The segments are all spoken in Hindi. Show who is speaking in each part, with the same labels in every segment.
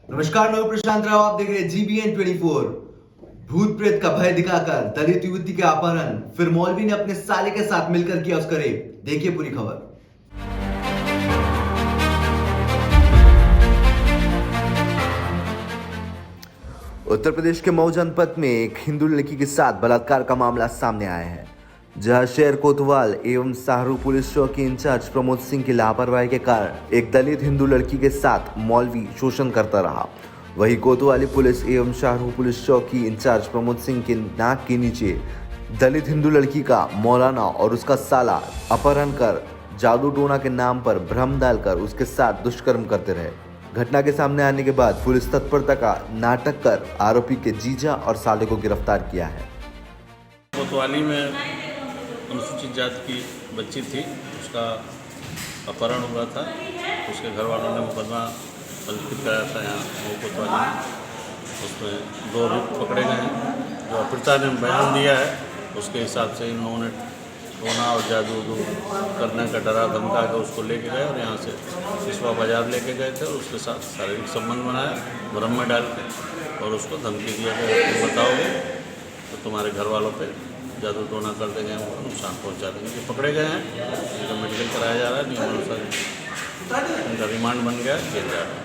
Speaker 1: नमस्कार, मैं हूं प्रशांत राव। आप देख रहे हैं GBN 24। भूत प्रेत का भय दिखाकर दलित युवती के अपहरण, फिर मौलवी ने अपने साले के साथ मिलकर किया उसका रेप। देखिए पूरी खबर। उत्तर प्रदेश के मऊ जनपद में एक हिंदू लड़की के साथ बलात्कार का मामला सामने आया है, जहां शहर कोतवाल एवं शाहरुख पुलिस चौकी इंचार्ज प्रमोद सिंह की लापरवाही के कारण एक दलित हिंदू लड़की के साथ मौलवी शोषण करता रहा। वहीं कोतवाली पुलिस एवं शाहरुख पुलिस चौकी इंचार्ज प्रमोद सिंह के नाक के नीचे दलित हिंदू लड़की का मौलाना और उसका साला अपहरण कर जादू टोना के नाम पर भ्रम डालकर उसके साथ दुष्कर्म करते रहे। घटना के सामने आने के बाद पुलिस तत्परता का नाटक कर आरोपी के जीजा और साले को गिरफ्तार किया है।
Speaker 2: कोतवाली में अनुसूचित जाति की बच्ची थी, उसका अपहरण हुआ था। उसके घर वालों ने मुकदमा पंजीकृत कराया था यहाँ वो कोतवाली में। उसमें 2 अभियुक्त पकड़े गए हैं। जो अपीड़िता ने बयान दिया है उसके हिसाब से इन्होंने टोना और जादू करने का डरा धमका के उसको लेके गए और यहाँ से सिसवा बाजार लेके गए थे और उसके साथ शारीरिक संबंध बनाया भ्रम में डाल के, और उसको धमकी दिया कि तुम बताओगे तो तुम्हारे घर वालों पे जादू टोना कर देंगे, उनको नुकसान पहुँचा देंगे। ये पकड़े गए हैं, इनका मेडिकल कराया जा रहा है, नियमानुसार इनका रिमांड बन गया जेल जा रहा है।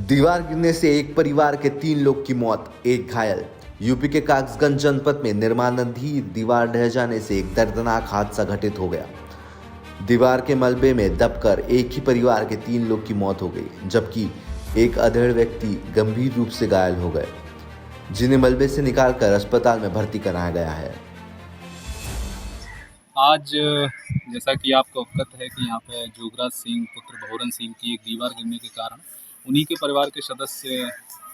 Speaker 1: दीवार गिरने से एक परिवार के 3 लोग की मौत, एक घायल। यूपी के कासगंज जनपद में निर्माणाधीन दीवार ढह जाने से एक दर्दनाक हादसा घटित हो गया। दीवार के मलबे में दबकर एक ही परिवार के 3 लोग की मौत हो गई, जबकि एक अधेड़ व्यक्ति गंभीर रूप से घायल हो गए, जिन्हें मलबे से निकालकर अस्पताल में भर्ती कराया गया है।
Speaker 3: आज जैसा कि आपको अवगत है कि यहाँ पे जोगराज सिंह पुत्र भौरन सिंह की एक दीवार गिरने के कारण उन्हीं के परिवार के सदस्य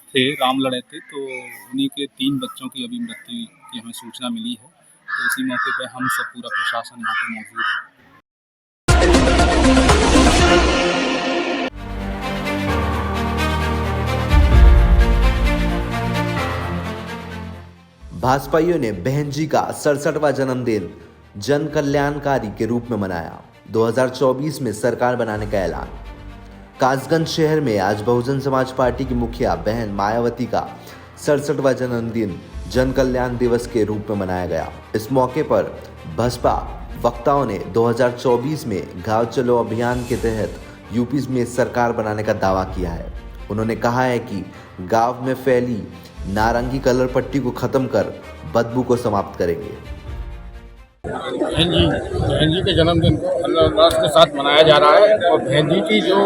Speaker 3: थे, राम लड़े थे, तो उन्हीं के 3 बच्चों की अभी मृत्यु की हमें सूचना मिली है। तो इसी मौके पे हम सब पूरा प्रशासन यहाँ पे मौजूद है।
Speaker 1: भाजपाइयों ने बहन जी का 67वां जन्मदिन जन कल्याणकारी के रूप में मनाया। 2024 में सरकार बनाने का ऐलान। कासगंज शहर में आज बहुजन समाज पार्टी की मुखिया बहन मायावती का 67वां जन्मदिन जन कल्याण दिवस के रूप में मनाया गया। इस मौके पर बसपा वक्ताओं ने 2024 में गांव चलो अभियान के तहत यूपी में सरकार बनाने का दावा किया है। उन्होंने कहा है कि गांव में फैली नारंगी कलर पट्टी को खत्म कर बदबू को समाप्त करेंगे।
Speaker 4: बहन जी के जन्मदिन को उल्लास के साथ मनाया जा रहा है और बहन जी की जो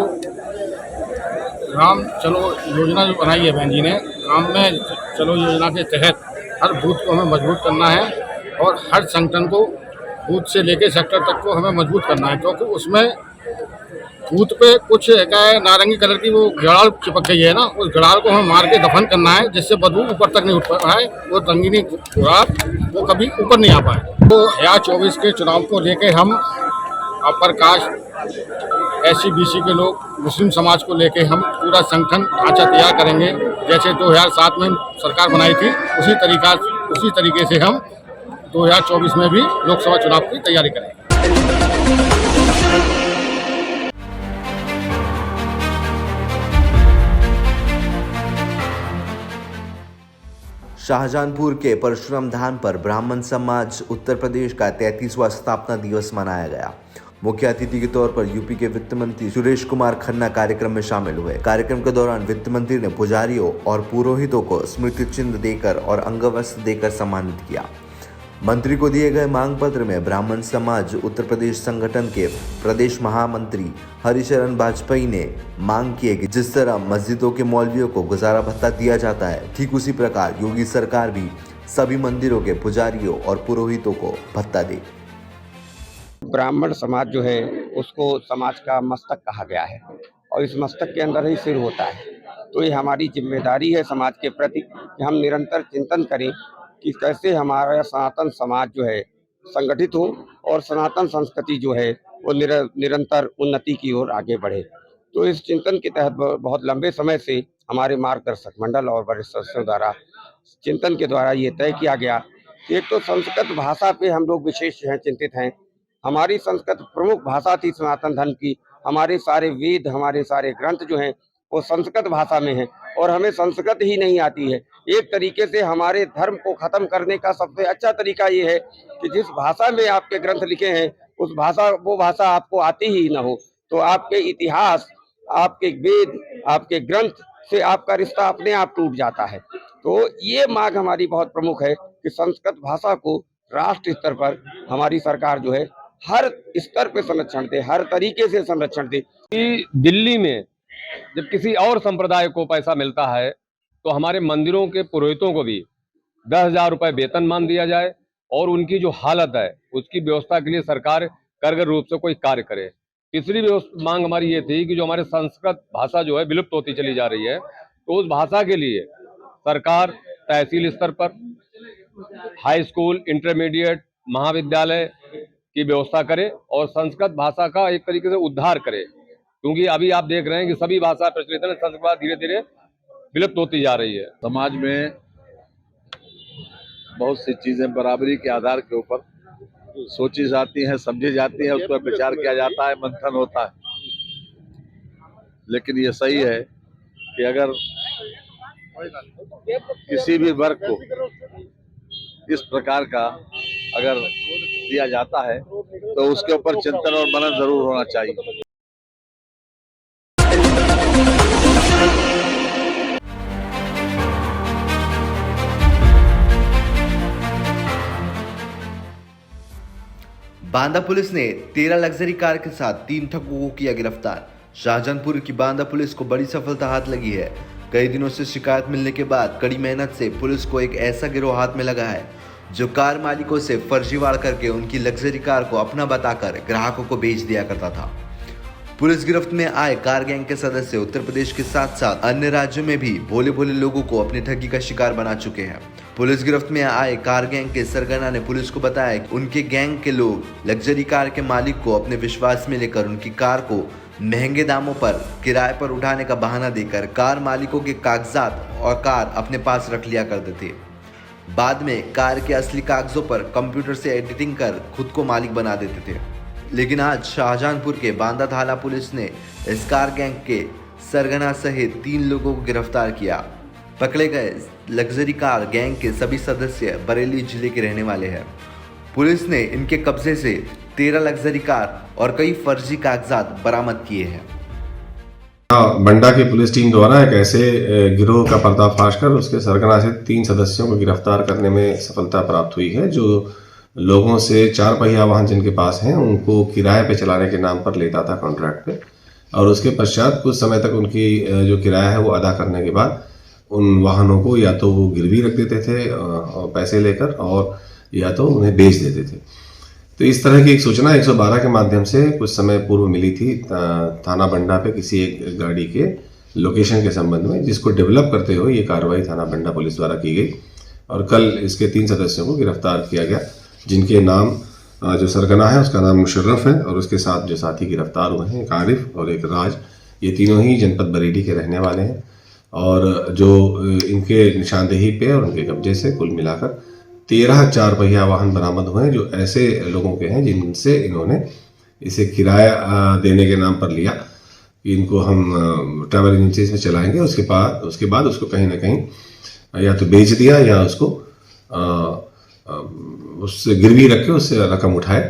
Speaker 4: ग्राम चलो योजना जो बनाई है बहन जी ने, ग्राम में चलो योजना के तहत हर बूथ को हमें मजबूत करना है और हर संगठन को बूथ से लेकर सेक्टर तक को हमें मजबूत करना है, क्योंकि उसमें बूथ पे कुछ क्या है नारंगी कलर की वो गड़ाल चिपक गई है ना, उस गड़ाल को हमें मार के दफन करना है, जिससे बदबू ऊपर तक नहीं उठ पाए, वो रंगीनी गुलाब वो कभी ऊपर नहीं आ पाए। तो 2024 के चुनाव को लेके हम अपर कास्ट SC BC के लोग मुस्लिम समाज को लेके हम पूरा संगठन ढांचा तैयार करेंगे। जैसे 2007 में सरकार बनाई थी उसी तरीके से हम 2024 में भी लोकसभा चुनाव की तैयारी करेंगे।
Speaker 1: शाहजहांपुर के परशुराम धाम पर ब्राह्मण समाज उत्तर प्रदेश का 33वां स्थापना दिवस मनाया गया। मुख्य अतिथि के तौर पर यूपी के वित्त मंत्री सुरेश कुमार खन्ना कार्यक्रम में शामिल हुए। कार्यक्रम के दौरान वित्त मंत्री ने पुजारियों और पुरोहितों को स्मृति चिन्ह देकर और अंगवस्त्र देकर सम्मानित किया। मंत्री को दिए गए मांग पत्र में ब्राह्मण समाज उत्तर प्रदेश संगठन के प्रदेश महामंत्री हरिशरण वाजपेयी ने मांग की है कि जिस तरह मस्जिदों के मौलवियों को गुजारा भत्ता दिया जाता है, ठीक उसी प्रकार योगी सरकार भी सभी मंदिरों के पुजारियों और पुरोहितों को भत्ता दे।
Speaker 5: ब्राह्मण समाज जो है उसको समाज का मस्तक कहा गया है और इस मस्तक के अंदर ही सिर होता है। तो ये हमारी जिम्मेदारी है समाज के प्रति कि हम निरंतर चिंतन करें कि कैसे हमारा सनातन समाज जो है संगठित हो और सनातन संस्कृति जो है वो निरंतर उन्नति की ओर आगे बढ़े। तो इस चिंतन के तहत बहुत लंबे समय से हमारे मार्गदर्शक मंडल और वरिष्ठ सदस्यों द्वारा चिंतन के द्वारा ये तय किया गया एक तो संस्कृत भाषा पे हम लोग विशेष हैं चिंतित हैं। हमारी संस्कृत प्रमुख भाषा थी सनातन धर्म की। हमारे सारे वेद, हमारे सारे ग्रंथ जो हैं वो संस्कृत भाषा में हैं और हमें संस्कृत ही नहीं आती है। एक तरीके से हमारे धर्म को खत्म करने का सबसे अच्छा तरीका ये है कि जिस भाषा में आपके ग्रंथ लिखे हैं वो भाषा आपको आती ही ना हो, तो आपके इतिहास, आपके वेद, आपके ग्रंथ से आपका रिश्ता अपने आप टूट जाता है। तो ये मांग हमारी बहुत प्रमुख है कि संस्कृत भाषा को राष्ट्र स्तर पर हमारी सरकार जो है हर स्तर पे संरक्षण दे, हर तरीके से संरक्षण दे।
Speaker 6: कि दिल्ली में जब किसी और संप्रदाय को पैसा मिलता है तो हमारे मंदिरों के पुरोहितों को भी 10,000 रुपये वेतनमान दिया जाए और उनकी जो हालत है उसकी व्यवस्था के लिए सरकार कारगर रूप से कोई कार्य करे। तीसरी मांग हमारी ये थी कि जो हमारे संस्कृत भाषा जो है विलुप्त होती चली जा रही है, तो उस भाषा के लिए सरकार तहसील स्तर पर हाई स्कूल, इंटरमीडिएट, महाविद्यालय की व्यवस्था करे और संस्कृत भाषा का एक तरीके से उद्धार करे, क्योंकि अभी आप देख रहे हैं कि सभी भाषा प्रचलित है, संस्कृत भाषा धीरे धीरे विलुप्त होती जा रही है।
Speaker 7: समाज में बहुत सी चीजें बराबरी के आधार के ऊपर सोची जाती हैं, समझी जाती हैं, उस पर विचार किया जाता है, मंथन होता है। लेकिन ये सही है कि अगर किसी भी वर्ग को इस प्रकार का अगर दिया जाता है तो उसके ऊपर चिंतन और मनन जरूर होना चाहिए।
Speaker 1: बांदा पुलिस ने 13 लग्जरी कार के साथ 3 ठगों को किया गिरफ्तार। शाहजहानपुर की बांदा पुलिस को बड़ी सफलता हाथ लगी है। कई दिनों से शिकायत मिलने के बाद कड़ी मेहनत से पुलिस को एक ऐसा गिरोह हाथ में लगा है जो कार मालिकों से फर्जीवाड़ा करके उनकी लग्जरी कार को अपना बताकर ग्राहकों को बेच दिया करता था। पुलिस गिरफ्त में आए कार गैंग के सदस्य उत्तर प्रदेश के साथ साथ अन्य राज्यों में भी भोले भोले लोगों को अपनी ठगी का शिकार बना चुके हैं। पुलिस गिरफ्त में आए कार गैंग के सरगना ने पुलिस को बताया कि उनके गैंग के लोग लग्जरी कार के मालिक को अपने विश्वास में लेकर उनकी कार को महंगे दामों पर किराए पर उठाने का बहाना देकर कार मालिकों के कागजात और कार अपने पास रख लिया करते थे। बाद में कार के असली कागजों पर कंप्यूटर से एडिटिंग कर खुद को मालिक बना देते थे। लेकिन आज शाहजहानपुर के बांदा थाना पुलिस ने इस कार गैंग के सरगना सहित 3 लोगों को गिरफ्तार किया। पकड़े गए लग्जरी कार गैंग के सभी सदस्य बरेली जिले के रहने वाले हैं। पुलिस ने इनके कब्जे से 13 लग्जरी कार और कई फर्जी कागजात बरामद किए हैं।
Speaker 8: बंडा की पुलिस टीम द्वारा एक ऐसे गिरोह का पर्दाफाश कर उसके सरगना से 3 सदस्यों को गिरफ्तार करने में सफलता प्राप्त हुई है, जो लोगों से 4 पहिया वाहन जिनके पास हैं उनको किराए पे चलाने के नाम पर लेता था कॉन्ट्रैक्ट पे, और उसके पश्चात कुछ समय तक उनकी जो किराया है वो अदा करने के बाद उन वाहनों को या तो वो गिरवी रख देते थे और पैसे लेकर, और या तो उन्हें बेच देते थे। तो इस तरह की एक सूचना 112 के माध्यम से कुछ समय पूर्व मिली थी थाना बंडा पे किसी एक गाड़ी के लोकेशन के संबंध में, जिसको डेवलप करते हुए ये कार्रवाई थाना बंडा पुलिस द्वारा की गई और कल इसके 3 सदस्यों को गिरफ्तार किया गया, जिनके नाम जो सरगना है उसका नाम मुशर्रफ है और उसके साथ जो साथी गिरफ्तार हुए हैं एक आरिफ और एक राज, ये तीनों ही जनपद बरेली के रहने वाले हैं। और जो इनके निशानदेही पे और उनके कब्जे से कुल मिलाकर 13 4 पहिया वाहन बरामद हुए हैं, जो ऐसे लोगों के हैं जिनसे इन्होंने इसे किराया देने के नाम पर लिया कि इनको हम ट्रैवल एजेंसीज में चलाएंगे, उसके बाद उसको कहीं ना कहीं या तो बेच दिया या उसको उससे गिरवी रख के उससे रकम उठाए।